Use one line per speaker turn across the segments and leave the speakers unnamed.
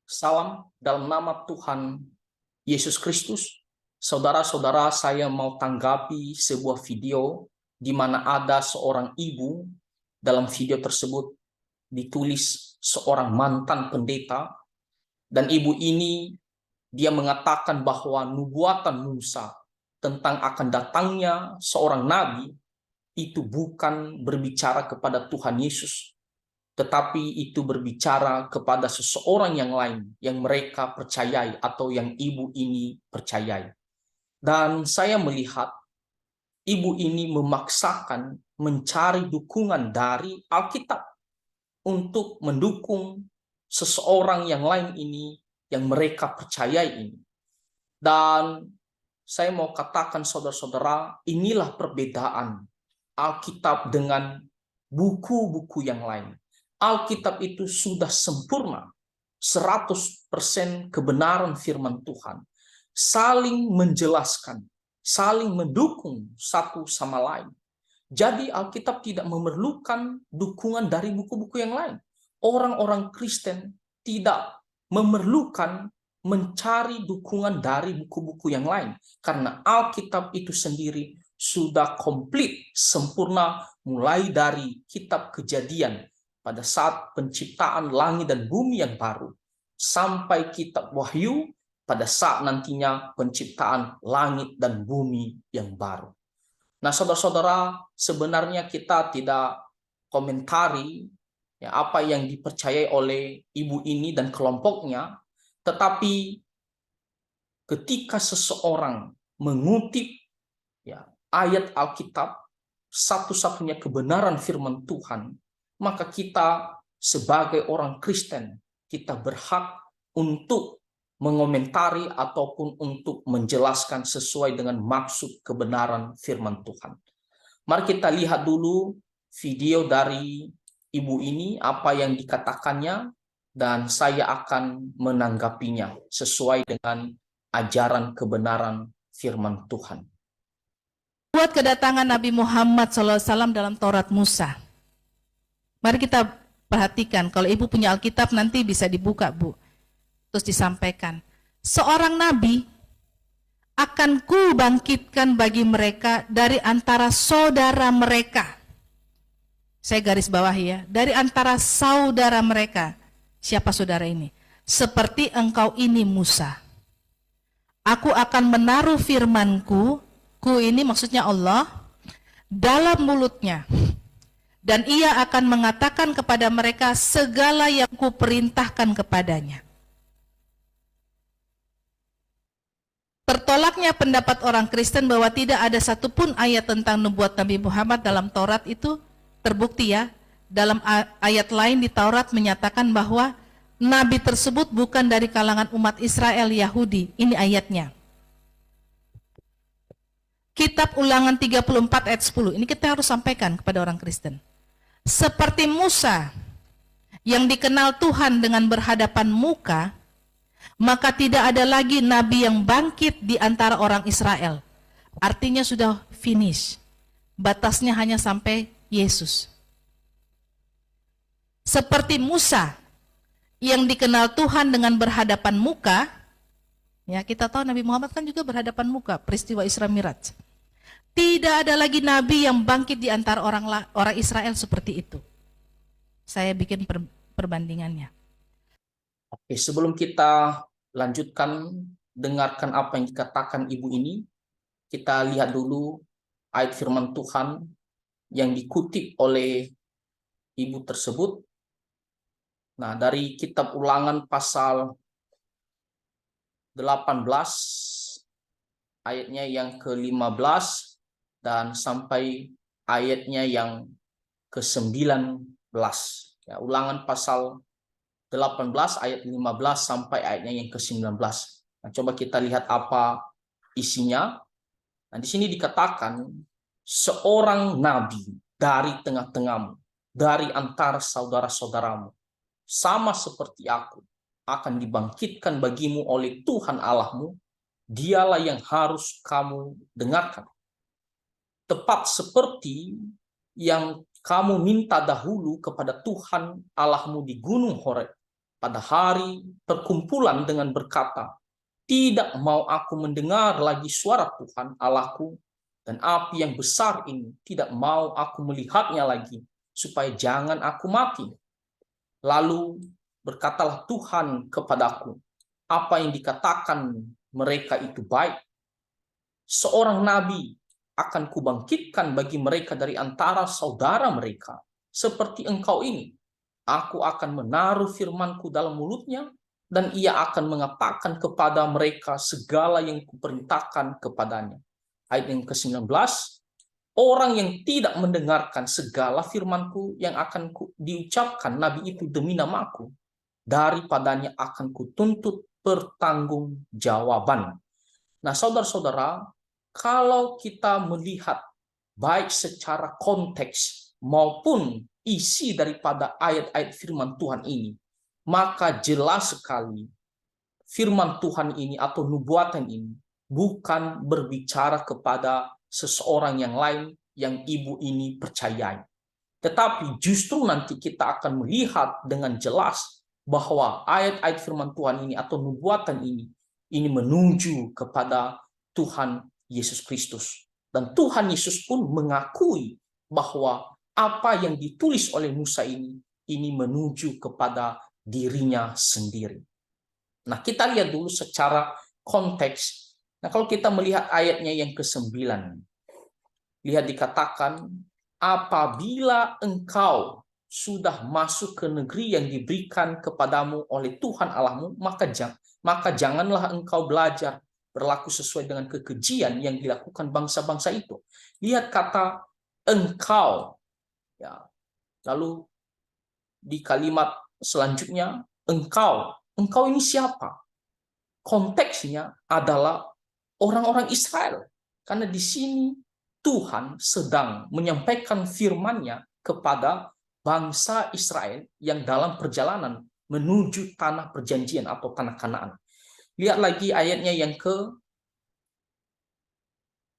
Salam dalam nama Tuhan Yesus Kristus. Saudara-saudara, saya mau tanggapi sebuah video di mana ada seorang ibu. Dalam video tersebut ditulis seorang mantan pendeta, dan ibu ini dia mengatakan bahwa nubuatan Musa tentang akan datangnya seorang nabi itu bukan berbicara kepada Tuhan Yesus, tetapi itu berbicara kepada seseorang yang lain yang mereka percayai atau yang ibu ini percayai. Dan saya melihat ibu ini memaksakan mencari dukungan dari Alkitab untuk mendukung seseorang yang lain ini yang mereka percayai ini. Dan saya mau katakan saudara-saudara, inilah perbedaan Alkitab dengan buku-buku yang lain. Alkitab itu sudah sempurna, 100% kebenaran firman Tuhan, saling menjelaskan, saling mendukung satu sama lain. Jadi Alkitab tidak memerlukan dukungan dari buku-buku yang lain. Orang-orang Kristen tidak memerlukan mencari dukungan dari buku-buku yang lain, karena Alkitab itu sendiri sudah komplit, sempurna, mulai dari kitab Kejadian pada saat penciptaan langit dan bumi yang baru, sampai kitab Wahyu pada saat nantinya penciptaan langit dan bumi yang baru. Nah, saudara-saudara, sebenarnya kita tidak komentari ya, apa yang dipercayai oleh ibu ini dan kelompoknya, tetapi ketika seseorang mengutip ya, ayat Alkitab, satu-satunya kebenaran firman Tuhan, maka kita sebagai orang Kristen, kita berhak untuk mengomentari ataupun untuk menjelaskan sesuai dengan maksud kebenaran firman Tuhan. Mari kita lihat dulu video dari ibu ini, apa yang dikatakannya, dan saya akan menanggapinya sesuai dengan ajaran kebenaran firman Tuhan.
Buat kedatangan Nabi Muhammad SAW dalam Taurat Musa. Mari kita perhatikan, kalau ibu punya Alkitab nanti bisa dibuka, Bu. Terus disampaikan, seorang nabi akan kubangkitkan bagi mereka dari antara saudara mereka. Saya garis bawahi ya, dari antara saudara mereka. Siapa saudara ini? Seperti engkau ini Musa. Aku akan menaruh firmanku, ku ini maksudnya Allah, dalam mulutnya. Dan ia akan mengatakan kepada mereka segala yang kuperintahkan kepadanya. Tertolaknya pendapat orang Kristen bahwa tidak ada satupun ayat tentang nubuat Nabi Muhammad dalam Taurat itu terbukti ya. Dalam ayat lain di Taurat menyatakan bahwa Nabi tersebut bukan dari kalangan umat Israel Yahudi. Ini ayatnya. Kitab Ulangan 34 ayat 10. Ini kita harus sampaikan kepada orang Kristen. Seperti Musa yang dikenal Tuhan dengan berhadapan muka, maka tidak ada lagi nabi yang bangkit di antara orang Israel. Artinya sudah finish. Batasnya hanya sampai Yesus. Seperti Musa yang dikenal Tuhan dengan berhadapan muka, ya kita tahu Nabi Muhammad kan juga berhadapan muka, peristiwa Isra Miraj. Tidak ada lagi nabi yang bangkit di antara orang Israel seperti itu. Saya bikin perbandingannya.
Oke, sebelum kita lanjutkan, dengarkan apa yang dikatakan ibu ini, kita lihat dulu ayat firman Tuhan yang dikutip oleh ibu tersebut. Nah, dari kitab Ulangan pasal 18, ayatnya yang ke-15, dan sampai ayatnya yang ke-19. Ya, Ulangan pasal 18 ayat 15 sampai ayatnya yang ke-19. Nah, coba kita lihat apa isinya. Nah, di sini dikatakan seorang nabi dari tengah-tengahmu, dari antara saudara-saudaramu, sama seperti aku, akan dibangkitkan bagimu oleh Tuhan Allahmu. Dialah yang harus kamu dengarkan. Tepat seperti yang kamu minta dahulu kepada Tuhan Allahmu di Gunung Horeb, pada hari perkumpulan dengan berkata, "Tidak mau aku mendengar lagi suara Tuhan Allahku, dan api yang besar ini tidak mau aku melihatnya lagi, supaya jangan aku mati." Lalu berkatalah Tuhan kepadaku, "Apa yang dikatakan mereka itu baik. Seorang nabi akan kubangkitkan bagi mereka dari antara saudara mereka, seperti engkau ini. Aku akan menaruh firmanku dalam mulutnya, dan ia akan mengatakan kepada mereka segala yang kuperintahkan kepadanya." Ayat yang ke-19, orang yang tidak mendengarkan segala firmanku yang akan diucapkan nabi itu demi namaku, daripadanya akan kutuntut pertanggungjawaban. Nah, saudara-saudara, kalau kita melihat baik secara konteks maupun isi daripada ayat-ayat firman Tuhan ini, maka jelas sekali firman Tuhan ini atau nubuatan ini bukan berbicara kepada seseorang yang lain yang ibu ini percayai. Tetapi justru nanti kita akan melihat dengan jelas bahwa ayat-ayat firman Tuhan ini atau nubuatan ini menuju kepada Tuhan Yesus Kristus. Dan Tuhan Yesus pun mengakui bahwa apa yang ditulis oleh Musa ini menuju kepada dirinya sendiri. Nah, kita lihat dulu secara konteks. Nah, kalau kita melihat ayatnya yang ke-9, lihat dikatakan, apabila engkau sudah masuk ke negeri yang diberikan kepadamu oleh Tuhan Allahmu, maka janganlah engkau belajar berlaku sesuai dengan kekejian yang dilakukan bangsa-bangsa itu. Lihat kata engkau. Ya. Lalu di kalimat selanjutnya, engkau. Engkau ini siapa? Konteksnya adalah orang-orang Israel. Karena di sini Tuhan sedang menyampaikan firman-Nya kepada bangsa Israel yang dalam perjalanan menuju tanah perjanjian atau tanah Kanaan. Lihat lagi ayatnya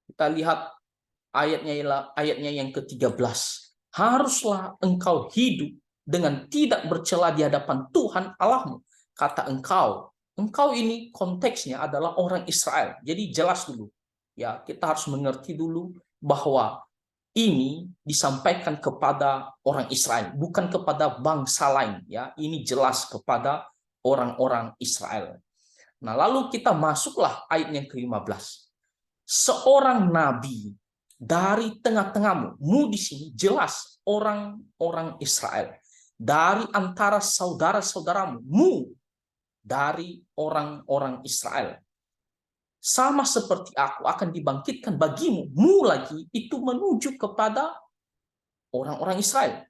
kita lihat ayatnya yang ke-13. Haruslah engkau hidup dengan tidak bercela di hadapan Tuhan Allahmu. Kata engkau ini konteksnya adalah orang Israel. Jadi jelas dulu. Ya, kita harus mengerti dulu bahwa ini disampaikan kepada orang Israel, bukan kepada bangsa lain. Ya, ini jelas kepada orang-orang Israel. Nah, lalu kita masuklah ayat yang ke-15. Seorang nabi dari tengah-tengahmu, di sini jelas orang-orang Israel. Dari antara saudara-saudaramu, dari orang-orang Israel. Sama seperti aku akan dibangkitkan bagimu, lagi itu menuju kepada orang-orang Israel.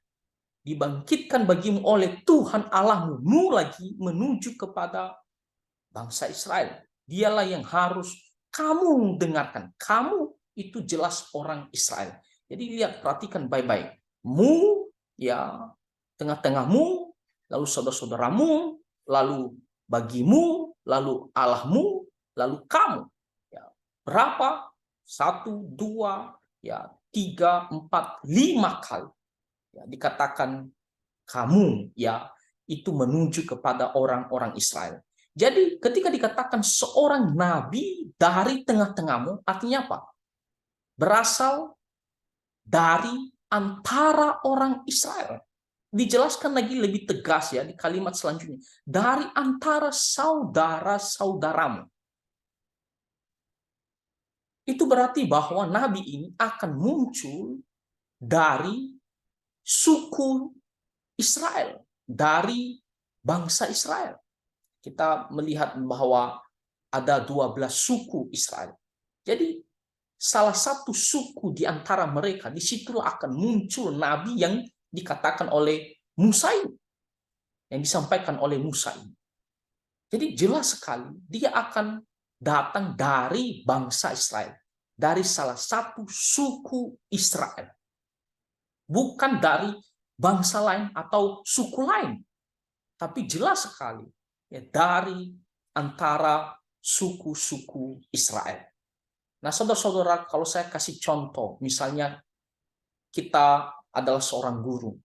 Dibangkitkan bagimu oleh Tuhan Allahmu, lagi menuju kepada bangsa Israel. Dialah yang harus kamu dengarkan. Kamu itu jelas orang Israel. Jadi lihat, perhatikan baik-baik. Ya, tengah-tengahmu, lalu saudara-saudaramu, lalu bagimu, lalu Allahmu, lalu kamu. Ya, berapa? 1, 2, ya 3, 4, 5 kali. Ya, dikatakan kamu, ya itu menuju kepada orang-orang Israel. Jadi ketika dikatakan seorang nabi dari tengah-tengahmu, artinya apa? Berasal dari antara orang Israel. Dijelaskan lagi lebih tegas ya di kalimat selanjutnya. Dari antara saudara-saudaramu. Itu berarti bahwa nabi ini akan muncul dari suku Israel. Dari bangsa Israel. Kita melihat bahwa ada 12 suku Israel. Jadi salah satu suku di antara mereka, disitulah akan muncul nabi yang dikatakan oleh Musa ini. Yang disampaikan oleh Musa ini. Jadi jelas sekali dia akan datang dari bangsa Israel. Dari salah satu suku Israel. Bukan dari bangsa lain atau suku lain. Tapi jelas sekali ya, dari antara suku-suku Israel. Nah, saudara-saudara, kalau saya kasih contoh, misalnya kita adalah seorang guru,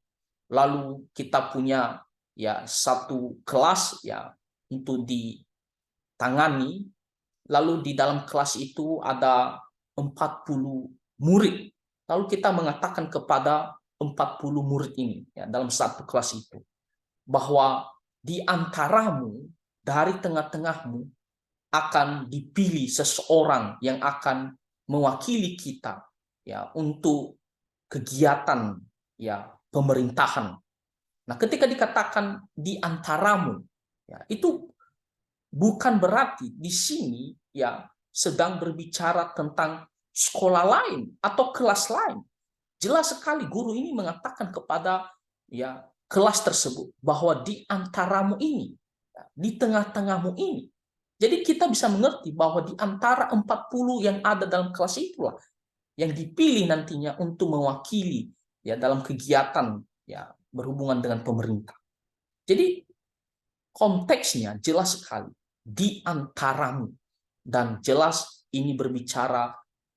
lalu kita punya ya satu kelas ya untuk ditangani. Lalu di dalam kelas itu ada 40 murid. Lalu kita mengatakan kepada 40 murid ini ya dalam satu kelas itu bahwa di antaramu, dari tengah-tengahmu akan dipilih seseorang yang akan mewakili kita ya untuk kegiatan ya pemerintahan. Nah, ketika dikatakan di antaramu ya itu bukan berarti di sini ya sedang berbicara tentang sekolah lain atau kelas lain. Jelas sekali guru ini mengatakan kepada ya kelas tersebut bahwa di antaramu ini, ya, di tengah-tengahmu ini. Jadi kita bisa mengerti bahwa di antara 40 yang ada dalam kelas itulah yang dipilih nantinya untuk mewakili ya dalam kegiatan ya berhubungan dengan pemerintah. Jadi konteksnya jelas sekali di antaramu, dan jelas ini berbicara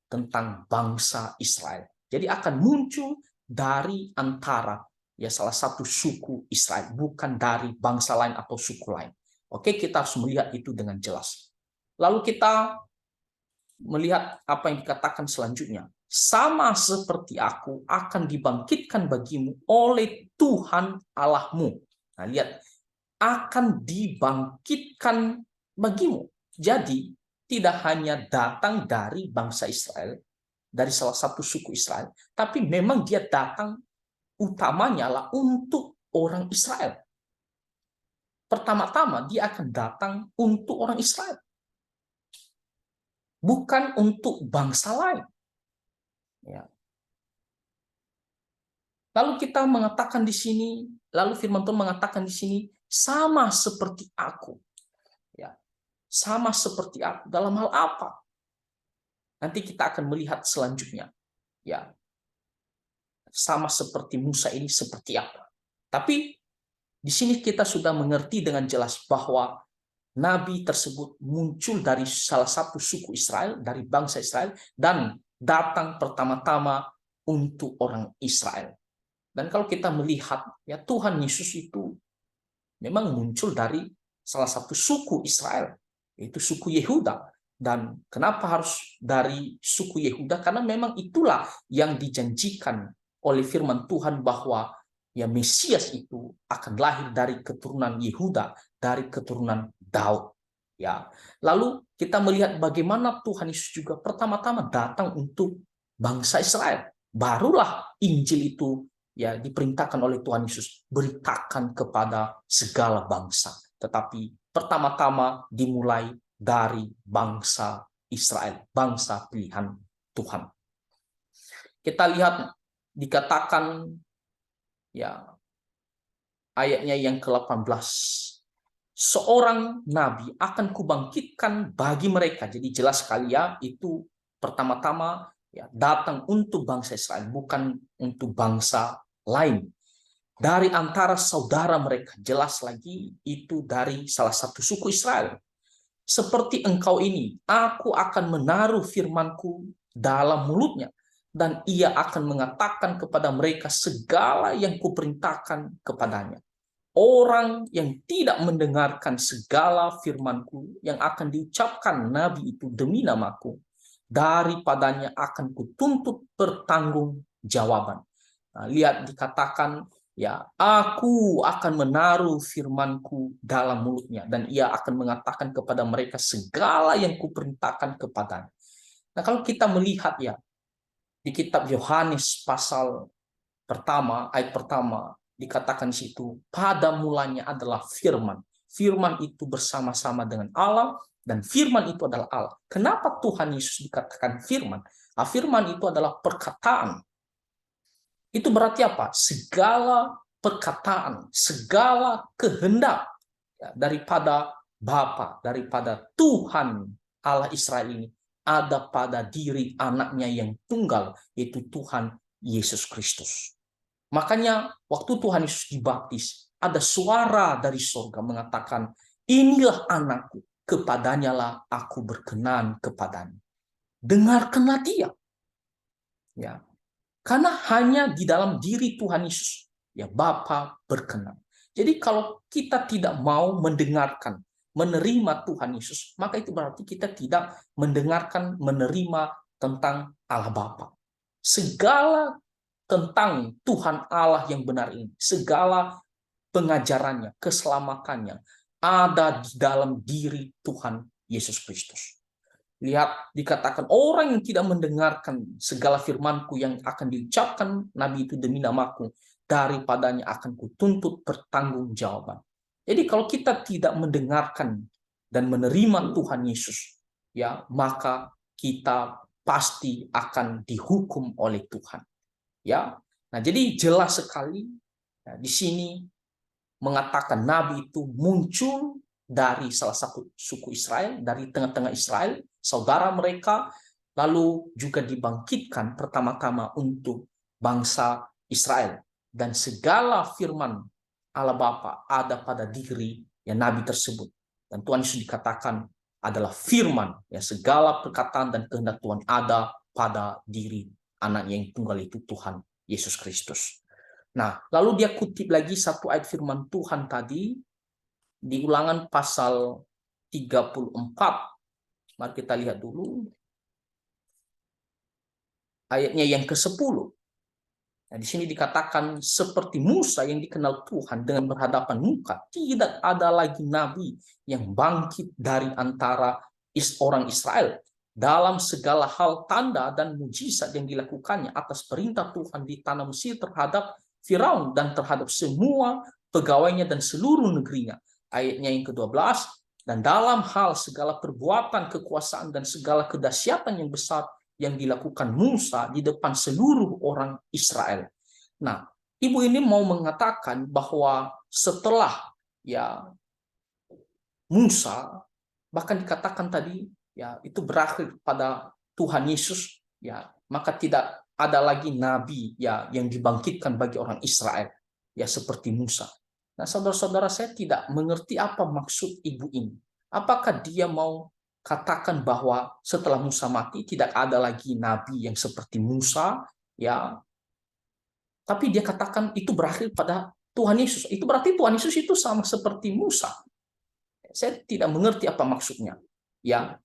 tentang bangsa Israel. Jadi akan muncul dari antara ya salah satu suku Israel, bukan dari bangsa lain atau suku lain. Oke, kita harus melihat itu dengan jelas. Lalu kita melihat apa yang dikatakan selanjutnya. Sama seperti aku akan dibangkitkan bagimu oleh Tuhan Allahmu. Nah, lihat, akan dibangkitkan bagimu. Jadi, tidak hanya datang dari bangsa Israel, dari salah satu suku Israel, tapi memang dia datang utamanya lah untuk orang Israel. Pertama-tama dia akan datang untuk orang Israel, bukan untuk bangsa lain. Ya. Lalu kita mengatakan di sini, lalu firman Tuhan mengatakan di sini, sama seperti aku. Ya. Sama seperti aku. Dalam hal apa? Nanti kita akan melihat selanjutnya. Ya. Sama seperti Musa ini seperti apa? Tapi di sini kita sudah mengerti dengan jelas bahwa nabi tersebut muncul dari salah satu suku Israel, dari bangsa Israel, dan datang pertama-tama untuk orang Israel. Dan kalau kita melihat, ya Tuhan Yesus itu memang muncul dari salah satu suku Israel, yaitu suku Yehuda. Dan kenapa harus dari suku Yehuda? Karena memang itulah yang dijanjikan oleh firman Tuhan bahwa ya Mesias itu akan lahir dari keturunan Yehuda, dari keturunan Daud. Ya, lalu kita melihat bagaimana Tuhan Yesus juga pertama-tama datang untuk bangsa Israel. Barulah Injil itu ya diperintahkan oleh Tuhan Yesus, beritakan kepada segala bangsa. Tetapi pertama-tama dimulai dari bangsa Israel, bangsa pilihan Tuhan. Kita lihat dikatakan ya ayatnya yang ke-18. Seorang nabi akan kubangkitkan bagi mereka. Jadi jelas sekali ya, itu pertama-tama ya datang untuk bangsa Israel, bukan untuk bangsa lain. Dari antara saudara mereka, jelas lagi itu dari salah satu suku Israel. Seperti engkau ini, aku akan menaruh firmanku dalam mulutnya, dan ia akan mengatakan kepada mereka segala yang kuperintahkan kepadanya. Orang yang tidak mendengarkan segala firmanku yang akan diucapkan nabi itu demi namaku, daripadanya akan kutuntut pertanggungjawaban. Nah, lihat dikatakan ya, aku akan menaruh firmanku dalam mulutnya, dan ia akan mengatakan kepada mereka segala yang kuperintahkan kepadanya. Nah, kalau kita melihat ya di kitab Yohanes pasal pertama, ayat pertama, dikatakan di situ, pada mulanya adalah firman. Firman itu bersama-sama dengan Allah, dan firman itu adalah Allah. Kenapa Tuhan Yesus dikatakan firman? Nah, firman itu adalah perkataan. Itu berarti apa? Segala perkataan, segala kehendak ya, daripada Bapa, daripada Tuhan Allah Israel ini ada pada diri anaknya yang tunggal, yaitu Tuhan Yesus Kristus. Makanya waktu Tuhan Yesus dibaptis, ada suara dari surga mengatakan, inilah anakku, kepadanya lah aku berkenan kepadanya. Dengarkanlah dia. Ya. Karena hanya di dalam diri Tuhan Yesus, ya Bapa berkenan. Jadi kalau kita tidak mau mendengarkan, menerima Tuhan Yesus, maka itu berarti kita tidak mendengarkan, menerima tentang Allah Bapa. Segala tentang Tuhan Allah yang benar ini, segala pengajarannya, keselamatannya, ada di dalam diri Tuhan Yesus Kristus. Lihat, dikatakan orang yang tidak mendengarkan segala firmanku yang akan diucapkan Nabi itu demi namaku, daripadanya akan kutuntut pertanggungjawaban. Jadi kalau kita tidak mendengarkan dan menerima Tuhan Yesus, ya, maka kita pasti akan dihukum oleh Tuhan. Ya, nah jadi jelas sekali ya, di sini mengatakan Nabi itu muncul dari salah satu suku Israel, dari tengah-tengah Israel, saudara mereka, lalu juga dibangkitkan pertama-tama untuk bangsa Israel. Dan segala firman Allah Bapa ada pada diri yang Nabi tersebut. Dan Tuhan Yesus dikatakan adalah firman, ya, segala perkataan dan kehendak Tuhan ada pada diri anaknya yang tunggal itu, Tuhan Yesus Kristus. Nah, lalu dia kutip lagi satu ayat firman Tuhan tadi di Ulangan pasal 34. Mari kita lihat dulu ayatnya yang ke-10. Nah, di sini dikatakan seperti Musa yang dikenal Tuhan dengan berhadapan muka, tidak ada lagi nabi yang bangkit dari antara orang Israel dalam segala hal tanda dan mujizat yang dilakukannya atas perintah Tuhan di tanah Mesir terhadap Firaun dan terhadap semua pegawainya dan seluruh negerinya. Ayatnya yang ke-12, dan dalam hal segala perbuatan kekuasaan dan segala kedahsyatan yang besar yang dilakukan Musa di depan seluruh orang Israel. Nah, ibu ini mau mengatakan bahwa setelah ya Musa, bahkan dikatakan tadi ya itu berakhir pada Tuhan Yesus, ya maka tidak ada lagi nabi ya yang dibangkitkan bagi orang Israel ya seperti Musa. Nah, saudara-saudara, saya tidak mengerti apa maksud ibu ini. Apakah dia mau katakan bahwa setelah Musa mati tidak ada lagi nabi yang seperti Musa, ya? Tapi dia katakan itu berakhir pada Tuhan Yesus. Itu berarti Tuhan Yesus itu sama seperti Musa. Saya tidak mengerti apa maksudnya. Ya.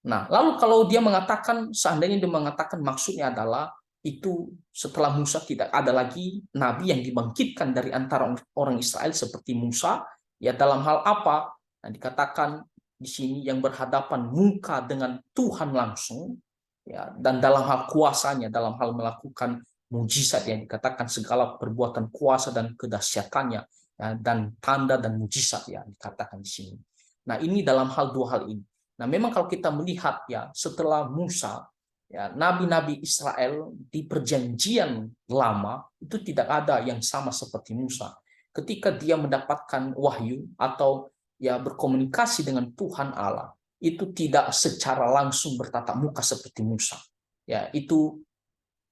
Nah, lalu kalau dia mengatakan, seandainya dia mengatakan maksudnya adalah itu setelah Musa tidak ada lagi nabi yang dibangkitkan dari antara orang Israel seperti Musa, ya dalam hal apa? Nah, dikatakan di sini yang berhadapan muka dengan Tuhan langsung, ya, dan dalam hal kuasanya, dalam hal melakukan mujizat yang dikatakan segala perbuatan kuasa dan kedahsyatannya, ya, dan tanda dan mujizat ya dikatakan di sini. Nah, ini dalam hal dua hal ini. Nah, memang kalau kita melihat ya setelah Musa, ya nabi-nabi Israel di perjanjian lama itu tidak ada yang sama seperti Musa. Ketika dia mendapatkan wahyu atau ya berkomunikasi dengan Tuhan Allah, itu tidak secara langsung bertatap muka seperti Musa. Ya, itu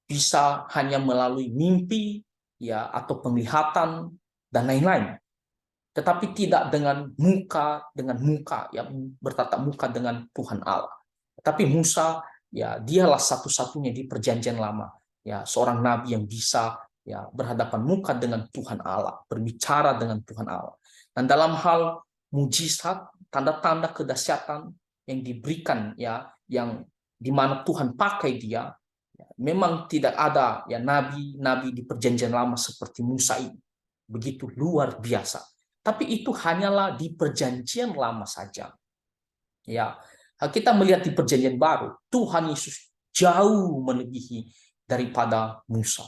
bisa hanya melalui mimpi ya atau penglihatan dan lain-lain. Tetapi tidak dengan muka ya bertatap muka dengan Tuhan Allah. Tapi Musa ya dialah satu-satunya di perjanjian lama ya seorang nabi yang bisa ya berhadapan muka dengan Tuhan Allah, berbicara dengan Tuhan Allah. Dan dalam hal mujizat, tanda-tanda kedahsyatan yang diberikan ya yang di mana Tuhan pakai dia, ya, memang tidak ada ya nabi-nabi di perjanjian lama seperti Musa ini. Begitu luar biasa. Tapi itu hanyalah di perjanjian lama saja. Ya, kita melihat di perjanjian baru, Tuhan Yesus jauh melebihi daripada Musa.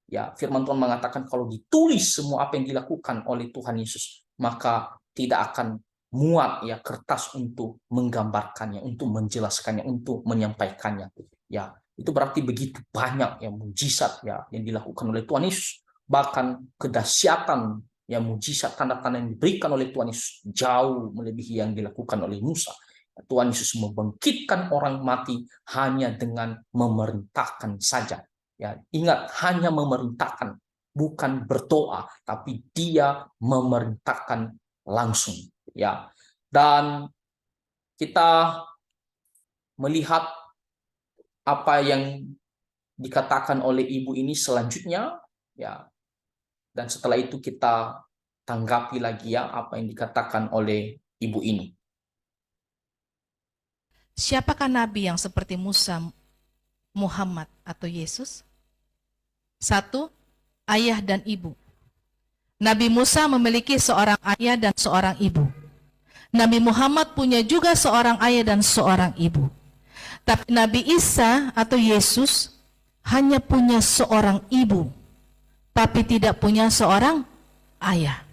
Ya, firman Tuhan mengatakan kalau ditulis semua apa yang dilakukan oleh Tuhan Yesus, maka tidak akan muat ya kertas untuk menggambarkannya, untuk menjelaskannya, untuk menyampaikannya. Ya, itu berarti begitu banyak yang mujizat ya yang dilakukan oleh Tuhan Yesus, bahkan kedahsyatan yang mujizat tanda-tanda yang diberikan oleh Tuhan Yesus jauh melebihi yang dilakukan oleh Musa. Tuhan Yesus membangkitkan orang mati hanya dengan memerintahkan saja. Ya, ingat, hanya memerintahkan, bukan berdoa, tapi dia memerintahkan langsung. Ya, dan kita melihat apa yang dikatakan oleh ibu ini selanjutnya. Ya, dan setelah itu kita tanggapi lagi ya apa yang dikatakan oleh ibu ini.
Siapakah nabi yang seperti Musa, Muhammad, atau Yesus? Satu, ayah dan ibu. Nabi Musa memiliki seorang ayah dan seorang ibu. Nabi Muhammad punya juga seorang ayah dan seorang ibu. Tapi Nabi Isa atau Yesus hanya punya seorang ibu, tapi tidak punya seorang ayah.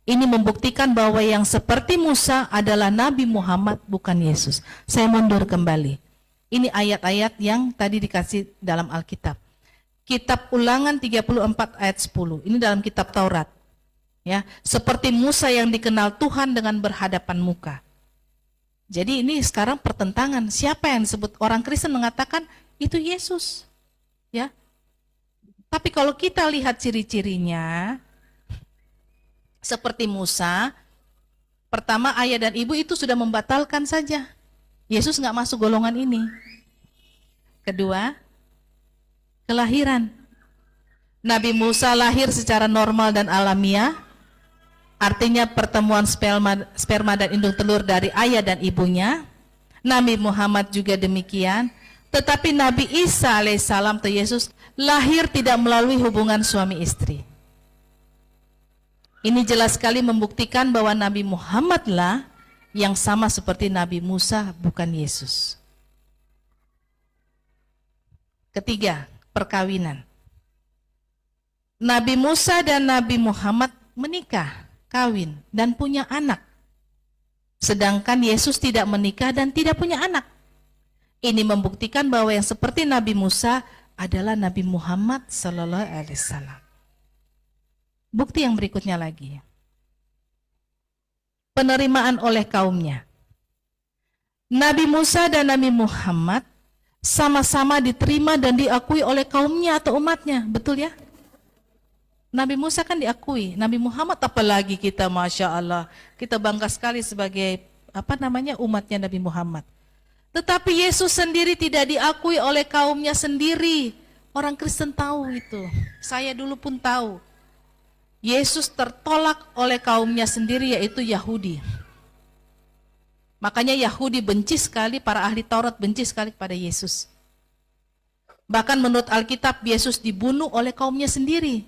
Ini membuktikan bahwa yang seperti Musa adalah Nabi Muhammad, bukan Yesus. Saya mundur kembali. Ini ayat-ayat yang tadi dikasih dalam Alkitab. Kitab Ulangan 34 ayat 10. Ini dalam kitab Taurat. Ya, seperti Musa yang dikenal Tuhan dengan berhadapan muka. Jadi ini sekarang pertentangan. Siapa yang disebut? Orang Kristen mengatakan itu Yesus. Ya. Tapi kalau kita lihat ciri-cirinya, seperti Musa, pertama ayah dan ibu itu sudah membatalkan saja. Yesus nggak masuk golongan ini. Kedua, kelahiran. Nabi Musa lahir secara normal dan alamiah, artinya pertemuan sperma dan indung telur dari ayah dan ibunya. Nabi Muhammad juga demikian. Tetapi Nabi Isa alaihissalam atau Yesus lahir tidak melalui hubungan suami istri. Ini jelas sekali membuktikan bahwa Nabi Muhammadlah yang sama seperti Nabi Musa, bukan Yesus. Ketiga, perkawinan. Nabi Musa dan Nabi Muhammad menikah, kawin, dan punya anak. Sedangkan Yesus tidak menikah dan tidak punya anak. Ini membuktikan bahwa yang seperti Nabi Musa adalah Nabi Muhammad Sallallahu Alaihi Wasallam. Bukti yang berikutnya lagi. Penerimaan oleh kaumnya. Nabi Musa dan Nabi Muhammad sama-sama diterima dan diakui oleh kaumnya atau umatnya. Betul ya? Nabi Musa kan diakui, Nabi Muhammad apalagi kita, Masya Allah. Kita bangga sekali sebagai umatnya Nabi Muhammad. Tetapi Yesus sendiri tidak diakui oleh kaumnya sendiri. Orang Kristen tahu itu. Saya dulu pun tahu. Yesus tertolak oleh kaumnya sendiri, yaitu Yahudi. Makanya Yahudi benci sekali, para ahli Taurat benci sekali kepada Yesus. Bahkan menurut Alkitab, Yesus dibunuh oleh kaumnya sendiri.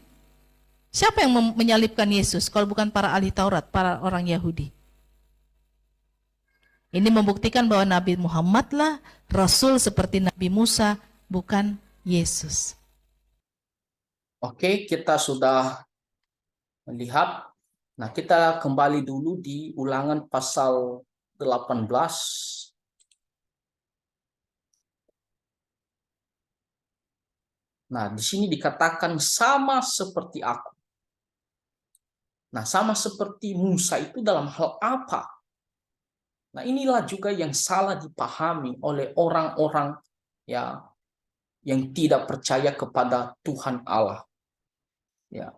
Siapa yang menyalibkan Yesus kalau bukan para ahli Taurat, para orang Yahudi? Ini membuktikan bahwa Nabi Muhammadlah Rasul seperti Nabi Musa, bukan Yesus.
Oke, kita sudah melihat. Nah, kita kembali dulu di Ulangan pasal 18. Nah, di sini dikatakan sama seperti aku. Nah, sama seperti Musa itu dalam hal apa? Nah, inilah juga yang salah dipahami oleh orang-orang ya yang tidak percaya kepada Tuhan Allah. Ya.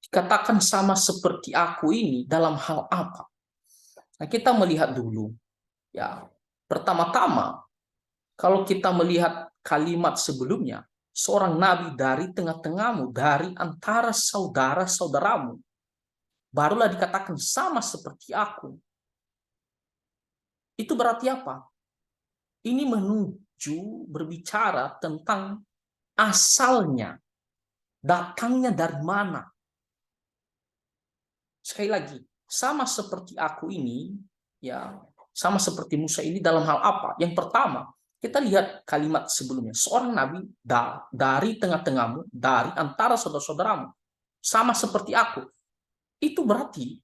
Dikatakan sama seperti aku ini dalam hal apa? Nah, kita melihat dulu. Ya, pertama-tama kalau kita melihat kalimat sebelumnya, seorang nabi dari tengah-tengahmu, dari antara saudara-saudaramu, barulah dikatakan sama seperti aku. Itu berarti apa? Ini menuju berbicara tentang asalnya, datangnya dari mana. Sekali lagi, sama seperti aku ini, ya, sama seperti Musa ini dalam hal apa? Yang pertama, kita lihat kalimat sebelumnya, seorang nabi dari tengah-tengahmu, dari antara saudara-saudaramu, sama seperti aku. Itu berarti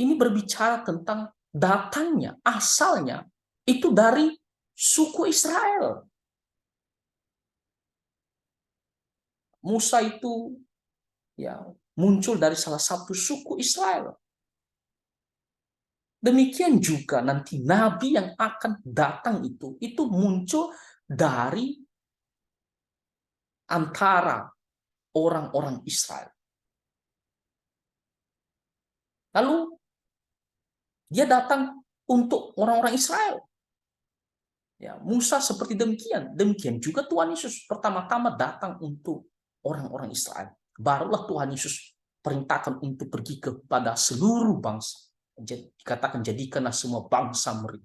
ini berbicara tentang datangnya, asalnya itu dari suku Israel. Musa itu ya muncul dari salah satu suku Israel. Demikian juga nanti nabi yang akan datang itu muncul dari antara orang-orang Israel. Lalu dia datang untuk orang-orang Israel. Ya, Musa seperti demikian. Demikian juga Tuhan Yesus pertama-tama datang untuk orang-orang Israel. Barulah Tuhan Yesus perintahkan untuk pergi kepada seluruh bangsa. Dikatakan jadikanlah semua bangsa murid.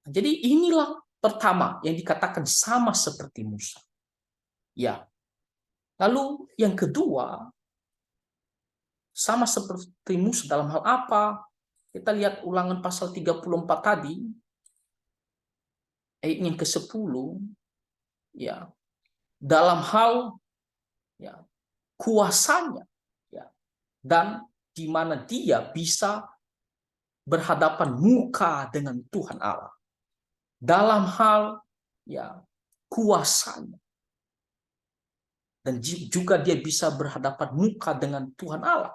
Jadi inilah pertama yang dikatakan sama seperti Musa. Ya. Lalu yang kedua, sama seperti Musa dalam hal apa? Kita lihat Ulangan pasal 34 tadi, ayat yang ke-10, ya. Dalam hal ya, kuasanya, ya, dan di mana dia bisa berhadapan muka dengan Tuhan Allah. Dalam hal ya kuasanya. Dan juga dia bisa berhadapan muka dengan Tuhan Allah.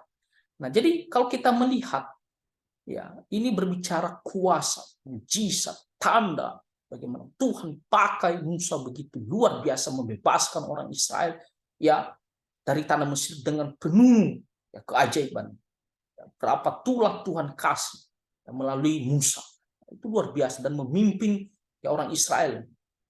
Nah, jadi kalau kita melihat ya, ini berbicara kuasa, mujizat, tanda bagaimana Tuhan pakai Musa begitu luar biasa membebaskan orang Israel ya dari tanah Mesir dengan penuh ya, keajaiban. Ya, berapa tulah Tuhan kasih ya, melalui Musa. Itu luar biasa dan memimpin ya orang Israel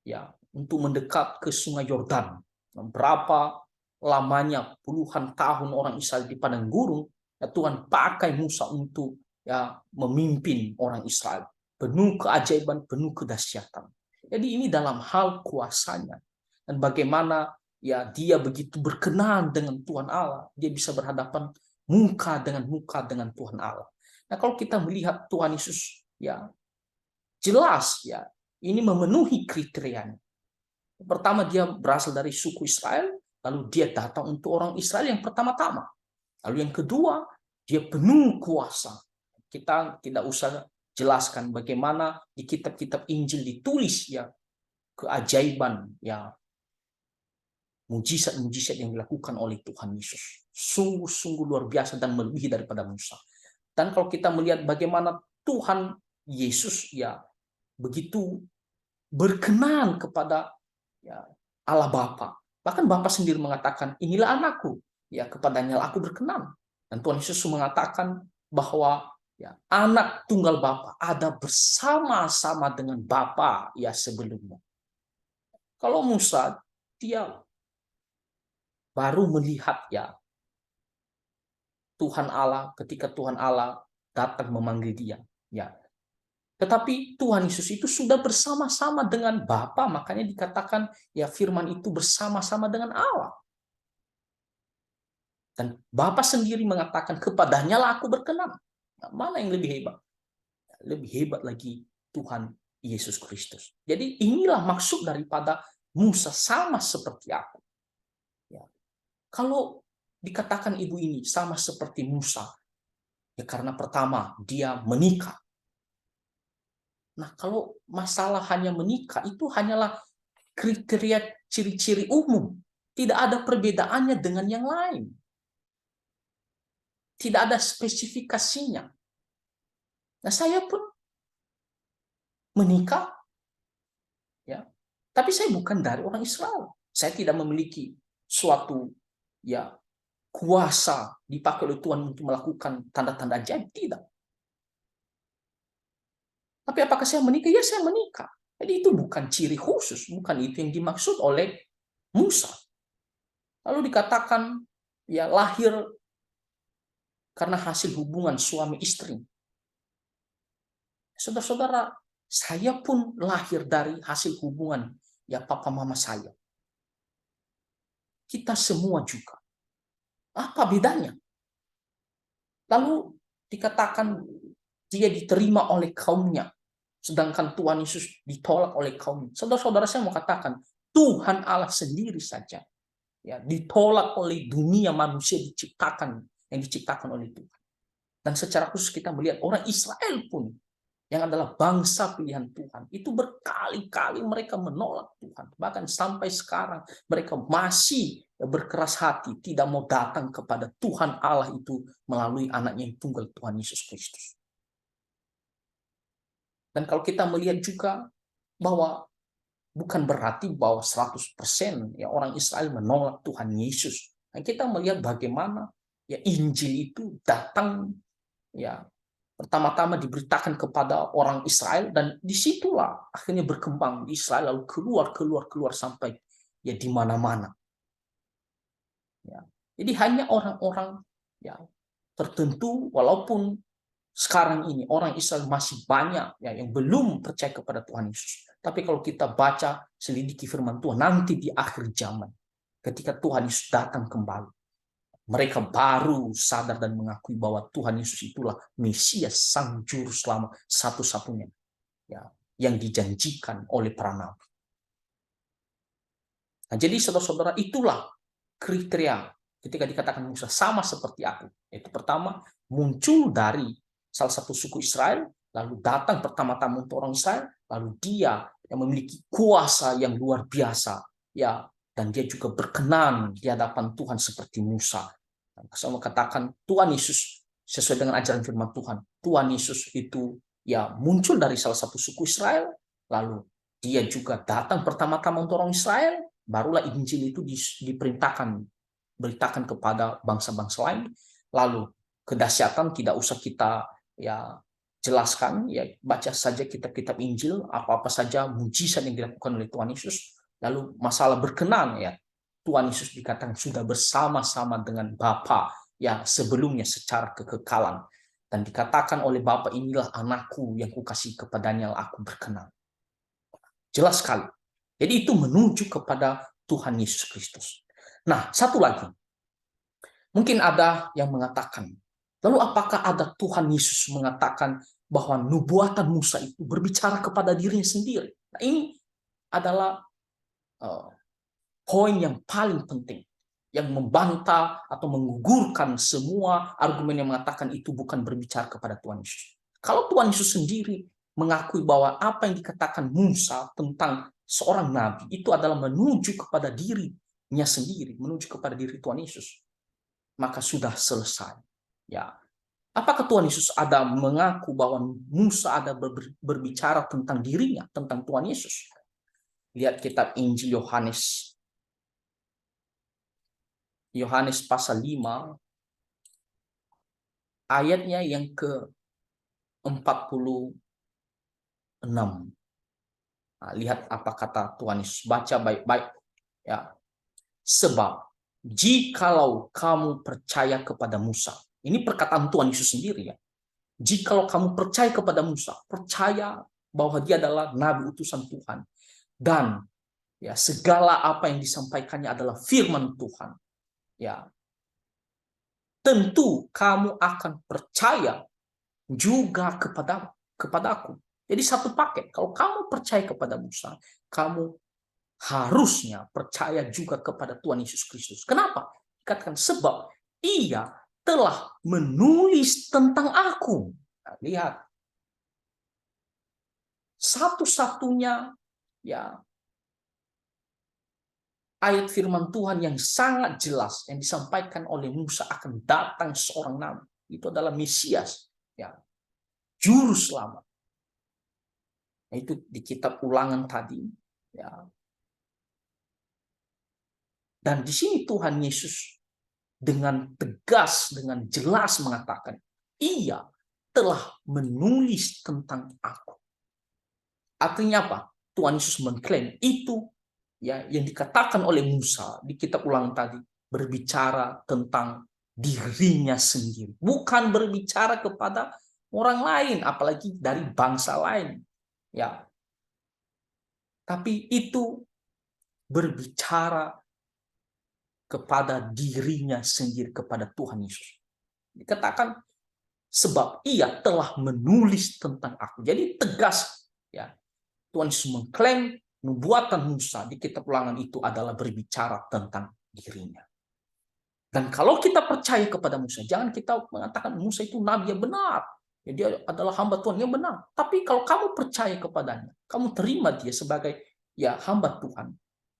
ya untuk mendekat ke Sungai Yordan. Berapa lamanya puluhan tahun orang Israel di padang gurun, ya Tuhan pakai Musa untuk ya memimpin orang Israel. Penuh keajaiban, penuh kedahsyatan. Jadi ini dalam hal kuasanya dan bagaimana ya dia begitu berkenan dengan Tuhan Allah, dia bisa berhadapan muka dengan Tuhan Allah. Nah, kalau kita melihat Tuhan Yesus ya jelas ya ini memenuhi kriterianya. Pertama dia berasal dari suku Israel, lalu dia datang untuk orang Israel yang pertama-tama. Lalu yang kedua, dia penuh kuasa. Kita tidak usah jelaskan bagaimana di kitab-kitab Injil ditulis ya keajaiban ya mujizat-mujizat yang dilakukan oleh Tuhan Yesus. Sungguh-sungguh luar biasa dan melebihi daripada Musa. Dan kalau kita melihat bagaimana Tuhan Yesus ya begitu berkenan kepada ya, Allah Bapa. Bahkan Bapa sendiri mengatakan, inilah anakku, ya kepadanya aku berkenan. Dan Tuhan Yesus mengatakan bahwa ya, anak tunggal Bapa ada bersama-sama dengan Bapa ya sebelumnya. Kalau Musa, dia baru melihat ya Tuhan Allah ketika Tuhan Allah datang memanggil dia. Ya, tetapi Tuhan Yesus itu sudah bersama-sama dengan Bapa, makanya dikatakan ya firman itu bersama-sama dengan Allah. Dan Bapa sendiri mengatakan kepadanya lah aku berkenan. Nah, mana yang lebih hebat? Lebih hebat lagi Tuhan Yesus Kristus. Jadi inilah maksud daripada Musa sama seperti aku. Ya. Kalau dikatakan ibu ini sama seperti Musa, ya karena pertama dia menikah. Nah, kalau masalah hanya menikah, itu hanyalah kriteria ciri-ciri umum. Tidak ada perbedaannya dengan yang lain. Tidak ada spesifikasinya. Nah, saya pun menikah, ya, tapi saya bukan dari orang Israel. Saya tidak memiliki suatu ya kuasa dipakai oleh Tuhan untuk melakukan tanda-tanda ajaib. Tidak. Tapi apakah saya menikah? Ya, saya menikah. Jadi itu bukan ciri khusus, bukan itu yang dimaksud oleh Musa. Lalu dikatakan ya lahir karena hasil hubungan suami istri. Saudara-saudara, saya pun lahir dari hasil hubungan ya papa mama saya. Kita semua juga. Apa bedanya? Lalu dikatakan dia diterima oleh kaumnya, sedangkan Tuhan Yesus ditolak oleh kaumnya. Saudara-saudara, saya mau katakan, Tuhan Allah sendiri saja ya ditolak oleh dunia manusia yang diciptakan oleh Tuhan. Dan secara khusus kita melihat orang Israel pun yang adalah bangsa pilihan Tuhan, itu berkali-kali mereka menolak Tuhan. Bahkan sampai sekarang mereka masih berkeras hati, tidak mau datang kepada Tuhan Allah itu melalui anaknya yang tunggal Tuhan Yesus Kristus. Dan kalau kita melihat juga bahwa bukan berarti bahwa 100% ya orang Israel menolak Tuhan Yesus. Dan kita melihat bagaimana ya Injil itu datang ya pertama-tama diberitakan kepada orang Israel dan disitulah akhirnya berkembang di Israel lalu keluar sampai ya di mana-mana. Ya. Jadi hanya orang-orang ya tertentu, walaupun sekarang ini orang Israel masih banyak ya yang belum percaya kepada Tuhan Yesus. Tapi kalau kita baca, selidiki firman Tuhan, nanti di akhir zaman, ketika Tuhan Yesus datang kembali, mereka baru sadar dan mengakui bahwa Tuhan Yesus itulah Mesias, Sang Juru Selamat satu-satunya ya, yang dijanjikan oleh para nabi. Nah, jadi saudara-saudara, itulah kriteria ketika dikatakan Musa sama seperti aku. Itu pertama, muncul dari salah satu suku Israel, lalu datang pertama-tama untuk orang Israel, lalu dia yang memiliki kuasa yang luar biasa, ya, dan dia juga berkenan di hadapan Tuhan seperti Musa. Saya mau katakan Tuhan Yesus sesuai dengan ajaran firman Tuhan. Tuhan Yesus itu ya muncul dari salah satu suku Israel, lalu dia juga datang pertama-tama untuk orang Israel, barulah Injil itu diperintahkan, beritakan kepada bangsa-bangsa lain. Lalu kedahsyatan tidak usah kita ya jelaskan, ya baca saja kitab-kitab Injil, apa-apa saja mujizat yang dilakukan oleh Tuhan Yesus. Lalu masalah berkenan ya, Tuhan Yesus dikatakan sudah bersama-sama dengan Bapa ya sebelumnya secara kekekalan, dan dikatakan oleh Bapa, inilah anakku yang kukasih, kepadanya aku berkenan. Jelas sekali. Jadi itu menuju kepada Tuhan Yesus Kristus. Nah, satu lagi. Mungkin ada yang mengatakan, lalu apakah ada Tuhan Yesus mengatakan bahwa nubuatan Musa itu berbicara kepada dirinya sendiri? Nah, ini adalah poin yang paling penting, yang membantah atau menggugurkan semua argumen yang mengatakan itu bukan berbicara kepada Tuhan Yesus. Kalau Tuhan Yesus sendiri mengakui bahwa apa yang dikatakan Musa tentang seorang nabi itu adalah menuju kepada dirinya sendiri, menuju kepada diri Tuhan Yesus, maka sudah selesai. Ya, apakah Tuhan Yesus ada mengaku bahwa Musa ada berbicara tentang dirinya, tentang Tuhan Yesus? Lihat kitab Injil Yohanes. Yohanes pasal 5, ayatnya yang ke-46. Nah, lihat apa kata Tuhan Yesus. Baca baik-baik. Ya. Sebab, jikalau kamu percaya kepada Musa. Ini perkataan Tuhan Yesus sendiri ya. Jikalau kamu percaya kepada Musa, percaya bahwa dia adalah nabi utusan Tuhan, dan ya segala apa yang disampaikannya adalah firman Tuhan, ya tentu kamu akan percaya juga kepadaku. Jadi satu paket. Kalau kamu percaya kepada Musa, kamu harusnya percaya juga kepada Tuhan Yesus Kristus. Kenapa? Dikatakan sebab ia telah menulis tentang aku. Nah, lihat. Satu-satunya ya ayat firman Tuhan yang sangat jelas yang disampaikan oleh Musa akan datang seorang nabi. Itu adalah Mesias, ya, juru selamat. Nah, itu di kitab Ulangan tadi, ya. Dan di sini Tuhan Yesus dengan tegas, dengan jelas mengatakan, ia telah menulis tentang aku. Artinya apa? Tuhan Yesus mengklaim itu ya yang dikatakan oleh Musa di kitab Ulangan tadi berbicara tentang dirinya sendiri, bukan berbicara kepada orang lain, apalagi dari bangsa lain, ya. Tapi itu berbicara kepada dirinya sendiri, kepada Tuhan Yesus. Dikatakan sebab ia telah menulis tentang aku. Jadi tegas ya. Tuhan Yesus mengklaim nubuatan Musa di kitab Ulangan itu adalah berbicara tentang dirinya. Dan kalau kita percaya kepada Musa, jangan kita mengatakan Musa itu nabi yang benar. Ya, dia adalah hamba Tuhan yang benar. Tapi kalau kamu percaya kepadanya, kamu terima dia sebagai ya hamba Tuhan,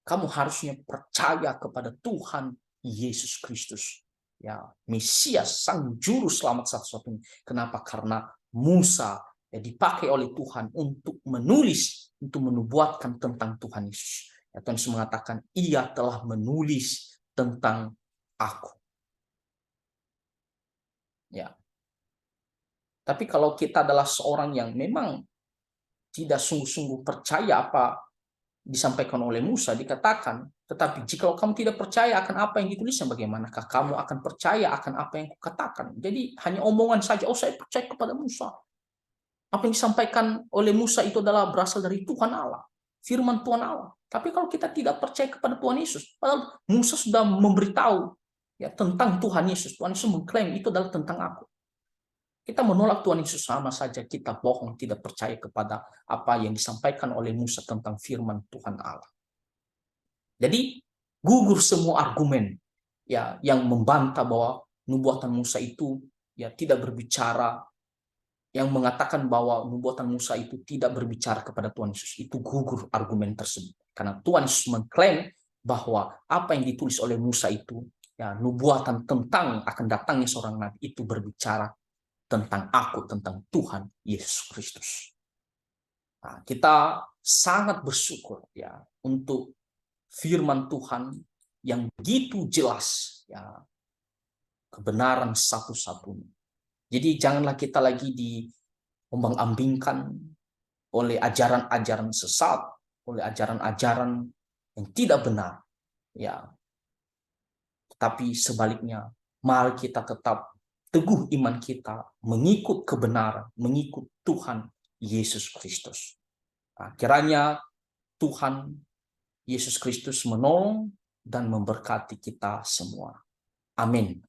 kamu harusnya percaya kepada Tuhan Yesus Kristus. Ya, Mesias, Sang Juru Selamat satu-satunya. Kenapa? Karena Musa ya, dipakai oleh Tuhan untuk menulis, untuk menubuatkan tentang Tuhan Yesus. Ya, Tuhan Yesus mengatakan, ia telah menulis tentang aku. Ya. Tapi kalau kita adalah seorang yang memang tidak sungguh-sungguh percaya apa disampaikan oleh Musa, dikatakan Tetapi jika kamu tidak percaya akan apa yang ditulisnya, bagaimanakah kamu akan percaya akan apa yang kukatakan? Jadi hanya omongan saja, oh saya percaya kepada Musa. Apa yang disampaikan oleh Musa itu adalah berasal dari Tuhan Allah, firman Tuhan Allah. Tapi kalau kita tidak percaya kepada Tuhan Yesus, padahal Musa sudah memberitahu ya tentang Tuhan Yesus. Tuhan Yesus mengklaim itu adalah tentang aku. Kita menolak Tuhan Yesus, sama saja kita bohong, tidak percaya kepada apa yang disampaikan oleh Musa tentang firman Tuhan Allah. Jadi gugur semua argumen ya yang membantah bahwa nubuatan Musa itu ya tidak berbicara, yang mengatakan bahwa nubuatan Musa itu tidak berbicara kepada Tuhan Yesus. Itu gugur argumen tersebut. Karena Tuhan Yesus mengklaim bahwa apa yang ditulis oleh Musa itu ya nubuatan tentang akan datangnya seorang nabi, itu berbicara tentang aku, tentang Tuhan Yesus Kristus. Nah, kita sangat bersyukur ya untuk firman Tuhan yang begitu jelas ya, kebenaran satu-satunya. Jadi janganlah kita lagi diombang-ambingkan oleh ajaran-ajaran sesat, oleh ajaran-ajaran yang tidak benar ya. Tetapi sebaliknya, mari kita tetap teguh iman kita, mengikut kebenaran, mengikut Tuhan Yesus Kristus. Nah, kiranya Tuhan Yesus Kristus menolong dan memberkati kita semua. Amin.